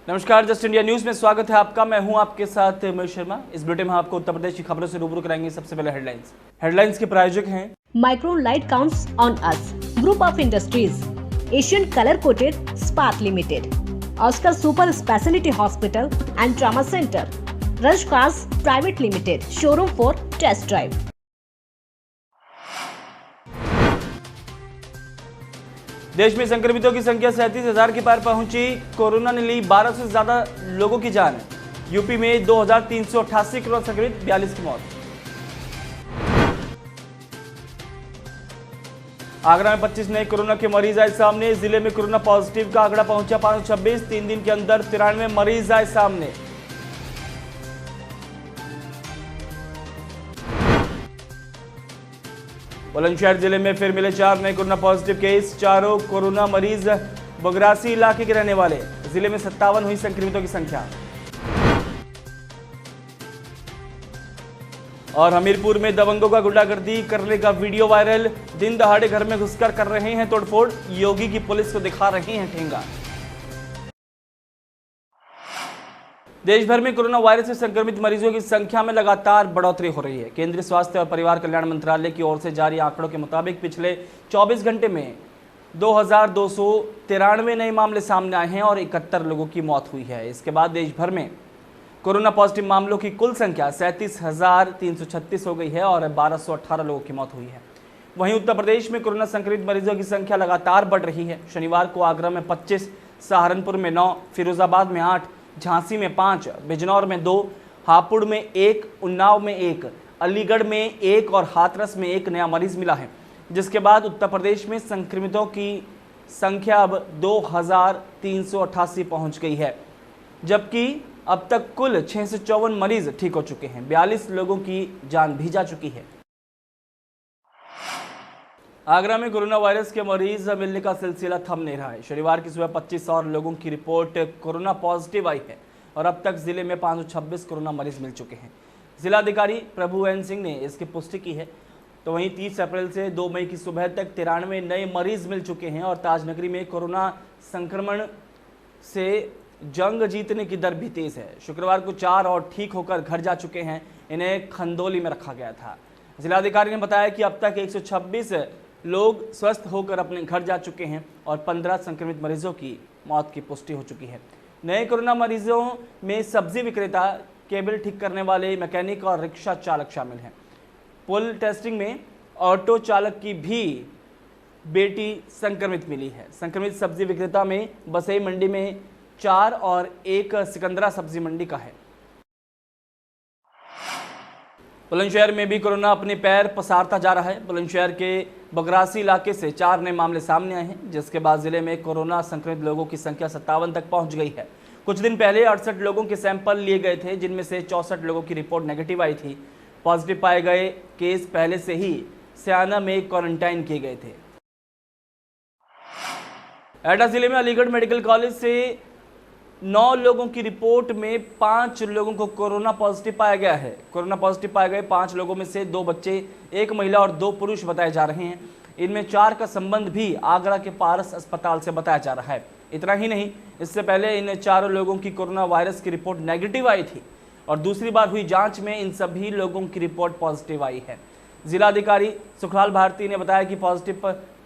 नमस्कार, just India news में स्वागत है आपका। मैं हूं आपके साथ महेश शर्मा। इस बुलेटिन में आपको उत्तर प्रदेश की खबरों से रूबरू कराएंगे। सबसे पहले हेडलाइंस के प्रायोजक हैं Micron Light counts on us. Group of Industries. Asian Color Coated Spark Limited. Oscar Super Specialty Hospital and Trauma Center. Rush Cars Private Limited. Showroom for Test Drive. देश में संक्रमितों की संख्या 37,000 के पार पहुंची। कोरोना ने ली 1200 से ज्यादा लोगों की जान। यूपी में 2,388 कोरोना संक्रमित, 42 की मौत। आगरा में 25 नए कोरोना के मरीज आए सामने। जिले में कोरोना पॉजिटिव का आंकड़ा पहुंचा 526। 3 दिन के अंदर 93 मरीज आए सामने। बुलंदशहर जिले में फिर मिले 4 नए कोरोना पॉजिटिव केस। चारों कोरोना मरीज बगरासी इलाके के रहने वाले। जिले में 57 हुई संक्रमितों की संख्या। और हमीरपुर में दबंगों का गुंडागर्दी करने का वीडियो वायरल। दिन दहाड़े घर में घुसकर कर रहे हैं तोड़फोड़। योगी की पुलिस को दिखा रहे हैं ठेंगा। देश भर में कोरोना वायरस से संक्रमित मरीजों की संख्या में लगातार बढ़ोतरी हो रही है। केंद्रीय स्वास्थ्य और परिवार कल्याण मंत्रालय की ओर से जारी आंकड़ों के मुताबिक पिछले 24 घंटे में 2,293 नए मामले सामने आए हैं और 71 लोगों की मौत हुई है। इसके बाद देश भर में कोरोना पॉजिटिव मामलों की कुल संख्या 37,336 हो गई है और 1,218 लोगों की मौत हुई है। वहीं उत्तर प्रदेश में कोरोना संक्रमित मरीजों की संख्या लगातार बढ़ रही है। शनिवार को आगरा में 25, सहारनपुर में 9, फिरोजाबाद में 8, झांसी में 5, बिजनौर में 2, हापुड़ में 1, उन्नाव में 1, अलीगढ़ में 1 और हाथरस में 1 नया मरीज मिला है। जिसके बाद उत्तर प्रदेश में संक्रमितों की संख्या अब 2,388 पहुंच गई है, जबकि अब तक कुल 654 मरीज ठीक हो चुके हैं। 42 लोगों की जान भी जा चुकी है। आगरा में कोरोना वायरस के मरीज मिलने का सिलसिला थम नहीं रहा है। शनिवार की सुबह 25 और लोगों की रिपोर्ट कोरोना पॉजिटिव आई है और अब तक जिले में 526 कोरोना मरीज मिल चुके हैं। जिलाधिकारी प्रभु एन सिंह ने इसकी पुष्टि की है। तो वहीं 30 अप्रैल से 2 मई की सुबह तक 93 नए मरीज मिल चुके हैं और ताजनगरी में कोरोना संक्रमण से जंग जीतने की दर भी तेज है। शुक्रवार को 4 और ठीक होकर घर जा चुके हैं। इन्हें खंदौली में रखा गया था। जिलाधिकारी ने बताया कि अब तक 126 लोग स्वस्थ होकर अपने घर जा चुके हैं और 15 संक्रमित मरीजों की मौत की पुष्टि हो चुकी है। नए कोरोना मरीजों में सब्जी विक्रेता, केबल ठीक करने वाले, मैकेनिक और रिक्शा चालक शामिल हैं। पुल टेस्टिंग में ऑटो चालक की भी बेटी संक्रमित मिली है। संक्रमित सब्जी विक्रेता में बसई मंडी में 4 और 1 सिकंदरा सब्जी मंडी का है। बुलंदशहर में भी कोरोना अपने पैर पसारता जा रहा है। बुलंदशहर के बगरासी इलाके से 4 नए मामले सामने आए हैं, जिसके बाद जिले में कोरोना संक्रमित लोगों की संख्या 57 तक पहुंच गई है। कुछ दिन पहले 68 लोगों के सैंपल लिए गए थे, जिनमें से 64 लोगों की रिपोर्ट नेगेटिव आई थी। पॉजिटिव पाए गए केस पहले से ही स्याना में क्वारंटाइन किए गए थे। एटा जिले में अलीगढ़ मेडिकल कॉलेज से 9 लोगों की रिपोर्ट में 5 लोगों को कोरोना पॉजिटिव पाया गया है। कोरोना पॉजिटिव पाए गए 5 लोगों में से 2 बच्चे, 1 महिला और 2 पुरुष बताए जा रहे हैं। इनमें 4 का संबंध भी आगरा के पारस अस्पताल से बताया जा रहा है। इतना ही नहीं, इससे पहले इन 4 लोगों की कोरोना वायरस की रिपोर्ट नेगेटिव आई थी और दूसरी बार हुई जांच में इन सभी लोगों की रिपोर्ट पॉजिटिव आई है। जिलाधिकारी सुखलाल भारती ने बताया कि पॉजिटिव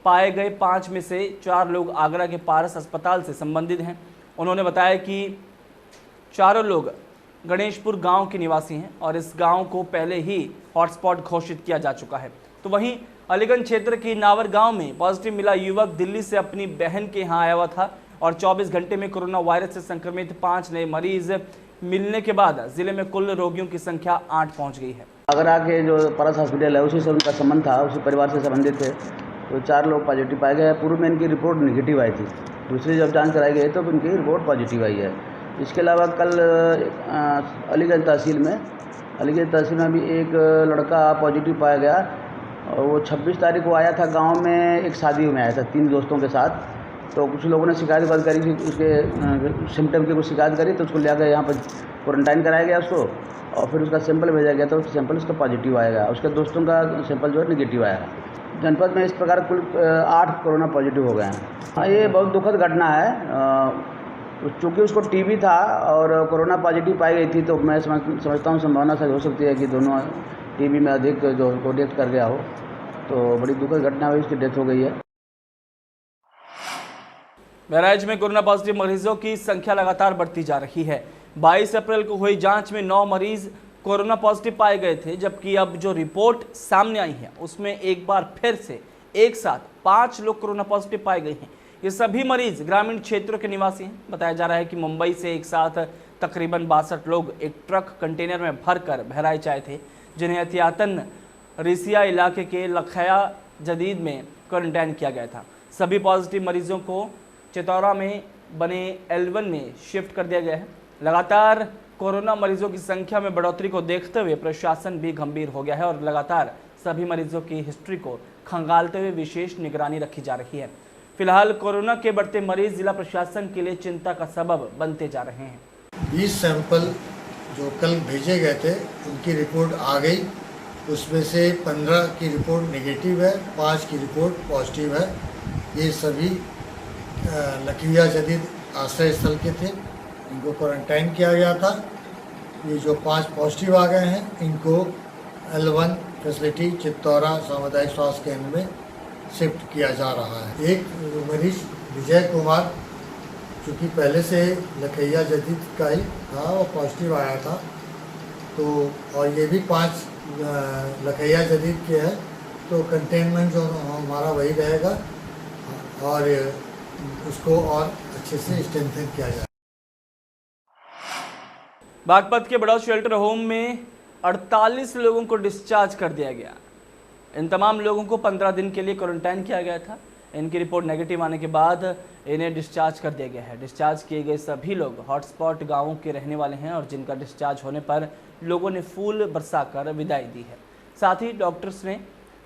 पाए गए 5 में से 4 लोग आगरा के पारस अस्पताल से संबंधित हैं। उन्होंने बताया कि चारों लोग गणेशपुर गांव के निवासी हैं और इस गांव को पहले ही हॉटस्पॉट घोषित किया जा चुका है। तो वहीं अलीगंज क्षेत्र के नावर गांव में पॉजिटिव मिला युवक दिल्ली से अपनी बहन के यहाँ आया हुआ था और 24 घंटे में कोरोना वायरस से संक्रमित 5 नए मरीज मिलने के बाद जिले में कुल रोगियों की संख्या 8 पहुँच गई है। आगरा के जो पारस हॉस्पिटल है उसी से उनका संबंध था, उसी परिवार से संबंधित थे। तो 4 लोग पॉजिटिव पाए गए। पूर्व में इनकी रिपोर्ट निगेटिव आई थी, दूसरी जब जांच कराई गई तो इनकी रिपोर्ट पॉजिटिव आई है। इसके अलावा कल अलीगंज तहसील में भी एक लड़का पॉजिटिव पाया गया और वो 26 तारीख को आया था। गांव में एक शादी में आया था 3 दोस्तों के साथ। तो कुछ लोगों ने शिकायत करी कि उसके सिम्टम की कुछ शिकायत करी, तो उसको ले आकर यहाँ पर क्वारंटाइन कराया गया उसको और फिर उसका सैंपल भेजा गया। तो सैंपल उसका पॉजिटिव आएगा, उसके दोस्तों का सैंपल जो है निगेटिव आया। जनपद में इस प्रकार कुल 8 कोरोना पॉजिटिव हो गए हैं। हाँ, ये बहुत दुखद घटना है। तो चूँकि उसको टीबी था और कोरोना पॉजिटिव पाई गई थी, तो मैं समझता हूँ संभावना सही हो सकती है कि दोनों टीबी में अधिक जो उनको डेथ कर गया हो। तो बड़ी दुखद घटना हुई, उसकी डेथ हो गई है। बहराइच में कोरोना पॉजिटिव मरीजों की संख्या लगातार बढ़ती जा रही है। 22 अप्रैल को हुई जांच में 9 मरीज कोरोना पॉजिटिव पाए गए थे, जबकि अब जो रिपोर्ट सामने आई है उसमें एक बार फिर से एक साथ 5 लोग कोरोना पॉजिटिव पाए गए हैं। ये सभी मरीज ग्रामीण क्षेत्रों के निवासी हैं। बताया जा रहा है कि मुंबई से एक साथ तकरीबन 62 लोग एक ट्रक कंटेनर में भरकर बहराइच आए थे, जिन्हें एहतियातन रिसिया इलाके के लखया जदीद में क्वारंटाइन किया गया था। सभी पॉजिटिव मरीजों को चितौरा में बने L1 में शिफ्ट कर दिया गया है। लगातार कोरोना मरीजों की संख्या में बढ़ोतरी को देखते हुए प्रशासन भी गंभीर हो गया है और लगातार सभी मरीजों की हिस्ट्री को खंगालते हुए विशेष निगरानी रखी जा रही है। फिलहाल कोरोना के बढ़ते मरीज जिला प्रशासन के लिए चिंता का सबब बनते जा रहे हैं। 20 सैंपल जो कल भेजे गए थे उनकी रिपोर्ट आ गई। उसमें से 15 की रिपोर्ट नेगेटिव है, 5 की रिपोर्ट पॉजिटिव है। ये सभी लखिया जदीद आश्रय स्थल के थे, इनको क्वारंटाइन किया गया था। ये जो 5 पॉजिटिव आ गए हैं, इनको L1 फैसिलिटी चित्तौरा सामुदायिक स्वास्थ्य केंद्र में शिफ्ट किया जा रहा है। एक मरीज विजय कुमार, चूँकि पहले से लखैया जदीद का ही था, वो पॉजिटिव आया था, तो और ये भी 5 लखैया जदीद के हैं, तो कंटेनमेंट जो हमारा वही रहेगा और उसको और अच्छे से स्ट्रेंथन किया जाए। बागपत के बड़ौद शेल्टर होम में 48 लोगों को डिस्चार्ज कर दिया गया। इन तमाम लोगों को 15 दिन के लिए क्वारंटाइन किया गया था। इनकी रिपोर्ट नेगेटिव आने के बाद इन्हें डिस्चार्ज कर दिया गया है। डिस्चार्ज किए गए सभी लोग हॉटस्पॉट गांवों के रहने वाले हैं और जिनका डिस्चार्ज होने पर लोगों ने फूल बरसाकर विदाई दी है। साथ ही डॉक्टर्स ने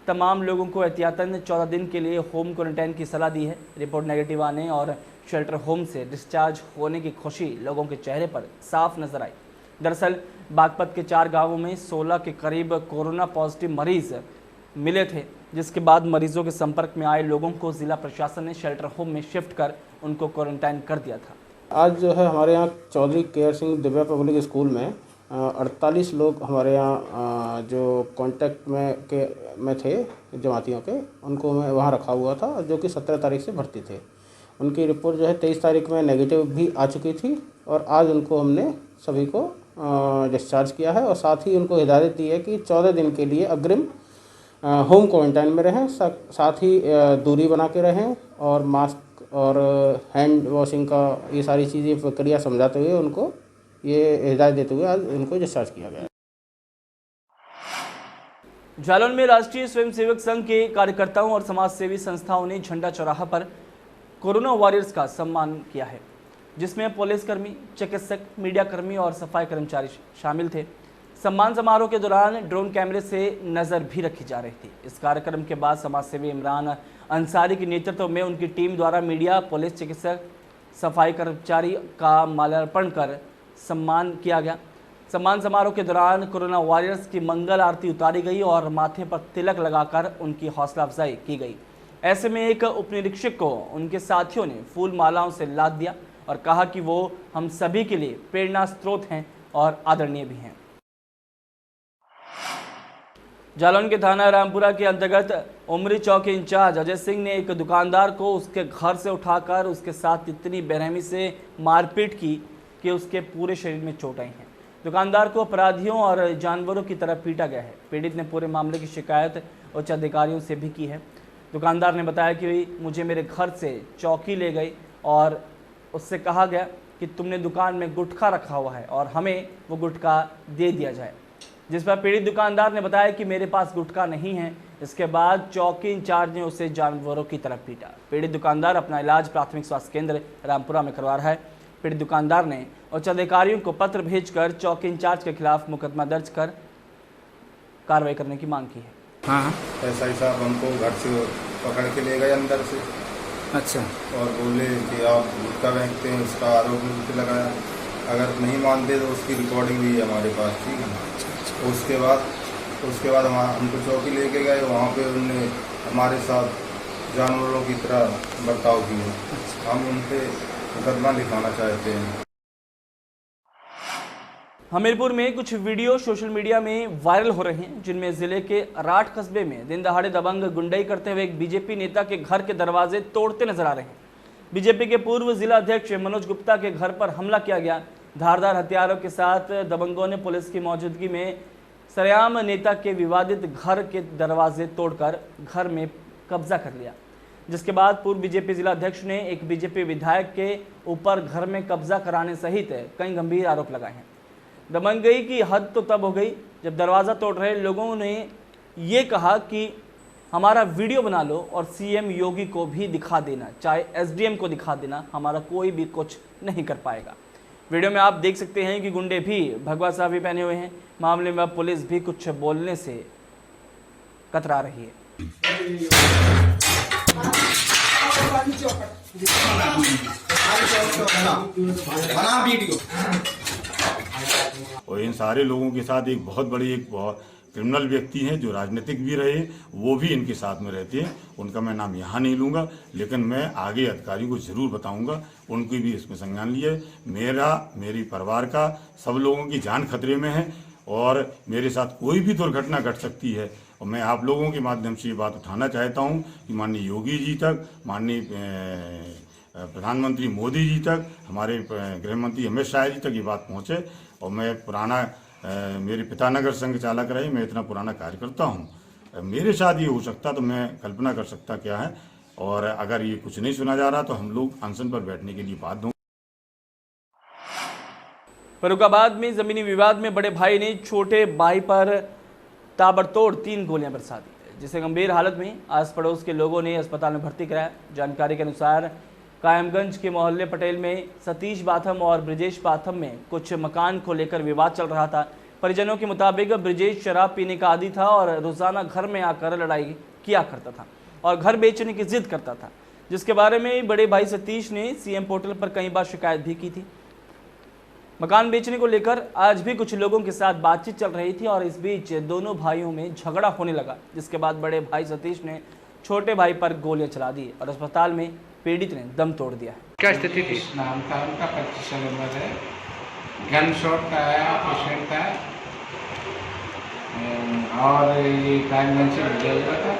तमाम लोगों को एहतियातन 14 दिन के लिए होम क्वारंटाइन की सलाह दी है। रिपोर्ट नेगेटिव आने और शेल्टर होम से डिस्चार्ज होने की खुशी लोगों के चेहरे पर साफ नजर आई। दरअसल बागपत के 4 गांवों में 16 के करीब कोरोना पॉजिटिव मरीज मिले थे, जिसके बाद मरीजों के संपर्क में आए लोगों को जिला प्रशासन ने शेल्टर होम में शिफ्ट कर उनको क्वारंटाइन कर दिया था। आज जो है हमारे यहाँ चौधरी केयर सिंह दिव्या पब्लिक स्कूल में 48 लोग हमारे यहाँ जो कांटेक्ट में थे जमातियों के, उनको मैं वहाँ रखा हुआ था, जो कि 17 तारीख से भर्ती थे। उनकी रिपोर्ट जो है 23 तारीख में नेगेटिव भी आ चुकी थी और आज उनको हमने सभी को डिस्चार्ज किया है और साथ ही उनको हिदायत दी है कि 14 दिन के लिए अग्रिम होम क्वारंटाइन में रहें, साथ ही दूरी बना के रहें और मास्क और हैंड वॉशिंग का ये सारी चीज़ें प्रक्रिया समझाते हुए उनको ये हिदायत देते हुए आज उनको डिस्चार्ज किया गया है। जालौन में राष्ट्रीय स्वयंसेवक संघ के कार्यकर्ताओं और समाजसेवी संस्थाओं ने झंडा चौराहा पर कोरोना वॉरियर्स का सम्मान किया है, जिसमें पुलिसकर्मी, चिकित्सक, मीडियाकर्मी और सफाई कर्मचारी शामिल थे। सम्मान समारोह के दौरान ड्रोन कैमरे से नज़र भी रखी जा रही थी। इस कार्यक्रम के बाद समाजसेवी इमरान अंसारी के नेतृत्व में उनकी टीम द्वारा मीडिया, पुलिस, चिकित्सक, सफाई कर्मचारी का माल्यार्पण कर सम्मान किया गया। सम्मान समारोह के दौरान कोरोना वॉरियर्स की मंगल आरती उतारी गई और माथे पर तिलक लगाकर उनकी हौसला अफजाई की गई। ऐसे में एक उपनिरीक्षक को उनके साथियों ने फूल मालाओं से लाद दिया और कहा कि वो हम सभी के लिए प्रेरणा स्रोत हैं और आदरणीय भी हैं। जालौन के थाना रामपुरा के अंतर्गत उमरी चौक के इंचार्ज अजय सिंह ने एक दुकानदार को उसके घर से उठाकर उसके साथ इतनी बेरहमी से मारपीट की कि उसके पूरे शरीर में चोट आई हैं। दुकानदार को अपराधियों और जानवरों की तरह पीटा गया है। पीड़ित ने पूरे मामले की शिकायत उच्च अधिकारियों से भी की है। दुकानदार ने बताया कि मुझे मेरे घर से चौकी ले गई और उससे कहा गया कि तुमने दुकान में गुटखा रखा हुआ है और हमें वो गुटखा दे दिया जाए, जिस पर पीड़ित दुकानदार ने बताया कि मेरे पास गुटखा नहीं है। इसके बाद चौकी इंचार्ज ने उसे जानवरों की तरह पीटा। पीड़ित दुकानदार अपना इलाज प्राथमिक स्वास्थ्य केंद्र रामपुरा में करवा रहा है। पीड़ित दुकानदार ने उच्च अधिकारियों को पत्र भेजकर चौकी इंचार्ज के खिलाफ मुकदमा दर्ज कर कार्रवाई करने की मांग की है। हाँ, एसआई साहब हमको घर से पकड़ के ले गए अंदर से। अच्छा। और बोले कि आप गुटखा फेंकते हैं, उसका आरोप मुझ पर लगाया। अगर नहीं मानते तो उसकी रिकॉर्डिंग भी है हमारे पास, ठीक है। उसके बाद हमको चौकी लेके गए। वहाँ पे उनने हमारे साथ जानवरों की तरह बर्ताव किया। हम उन पे मुकदमा लिखवाना चाहते हैं। हमीरपुर में कुछ वीडियो सोशल मीडिया में वायरल हो रहे हैं, जिनमें जिले के राठ कस्बे में दिन दहाड़े दबंग गुंडाई करते हुए एक बीजेपी नेता के घर के दरवाजे तोड़ते नजर आ रहे हैं। बीजेपी के पूर्व जिला अध्यक्ष मनोज गुप्ता के घर पर हमला किया गया। धारदार हथियारों के साथ दबंगों ने पुलिस की मौजूदगी में सरेआम नेता के विवादित घर के दरवाजे तोड़कर घर में कब्जा कर लिया, जिसके बाद पूर्व बीजेपी जिला अध्यक्ष ने एक बीजेपी विधायक के ऊपर घर में कब्जा कराने सहित कई गंभीर आरोप लगाए हैं। दबंगई की हद तो तब हो गई जब दरवाज़ा तोड़ रहे लोगों ने ये कहा कि हमारा वीडियो बना लो और सीएम योगी को भी दिखा देना, चाहे एसडीएम को दिखा देना, हमारा कोई भी कुछ नहीं कर पाएगा। वीडियो में आप देख सकते हैं कि गुंडे भी भगवा साहब भी पहने हुए हैं। मामले में अब पुलिस भी कुछ बोलने से कतरा रही है। और इन सारे लोगों के साथ एक बहुत बड़ी क्रिमिनल व्यक्ति हैं जो राजनीतिक भी रहे, वो भी इनके साथ में रहते हैं। उनका मैं नाम यहाँ नहीं लूँगा, लेकिन मैं आगे अधिकारियों को ज़रूर बताऊँगा, उनकी भी इसमें संज्ञान लिया है। मेरी परिवार का सब लोगों की जान खतरे में है और मेरे साथ कोई भी दुर्घटना घट सकती है। और मैं आप लोगों के माध्यम से ये बात उठाना चाहता हूँ कि माननीय योगी जी तक, माननीय प्रधानमंत्री मोदी जी तक, हमारे गृह मंत्री अमित शाह जी तक ये बात पहुँचे। और मैं मेरे पिता नगर संघ चालक रहे, मैं इतना पुराना कार्यकर्ता हूँ, मेरे साथ ये हो सकता तो मैं कल्पना कर सकता क्या है। और अगर ये कुछ नहीं सुना जा रहा तो हम लोग अनशन पर बैठने के लिए बाध्य होंगे। फर्रुखाबाद में जमीनी विवाद में बड़े भाई ने छोटे भाई पर ताबड़तोड़ 3 गोलियां बरसा दी, जिसे गंभीर हालत में आस पड़ोस के लोगों ने अस्पताल में भर्ती कराया। जानकारी के अनुसार कायमगंज के मोहल्ले पटेल में सतीश बाथम और ब्रिजेश बाथम में कुछ मकान को लेकर विवाद चल रहा था। परिजनों के मुताबिक ब्रिजेश शराब पीने का आदी था और रोजाना घर में आकर लड़ाई किया करता था और घर बेचने की जिद करता था, जिसके बारे में बड़े भाई सतीश ने सीएम पोर्टल पर कई बार शिकायत भी की थी। मकान बेचने को लेकर आज भी कुछ लोगों के साथ बातचीत चल रही थी और इस बीच दोनों भाइयों में झगड़ा होने लगा, जिसके बाद बड़े भाई सतीश ने छोटे भाई पर गोलियां चला दी और अस्पताल में पीड़ित ने दम तोड़ दिया। क्या स्थिति थी? नाम था उनका 25 साल उम्र है, गन शॉट का आया पेशेंट था और ये कायमगंज से गुजर हुआ था।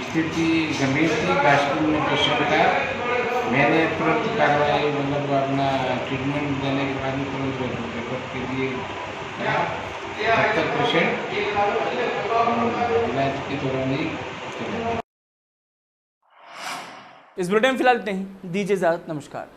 स्थिति गंभीर थी, गाजीपुर में पेशेंट था। मैंने तुरंत कार्रवाई मतलब अपना ट्रीटमेंट देने के बाद में तुरंत रेफर के लिए कहा। तब तक पेशेंट इलाज के दौरान ही चले। इस बुलेटिन में फिलहाल इतना ही, दीजिए इजाजत, नमस्कार।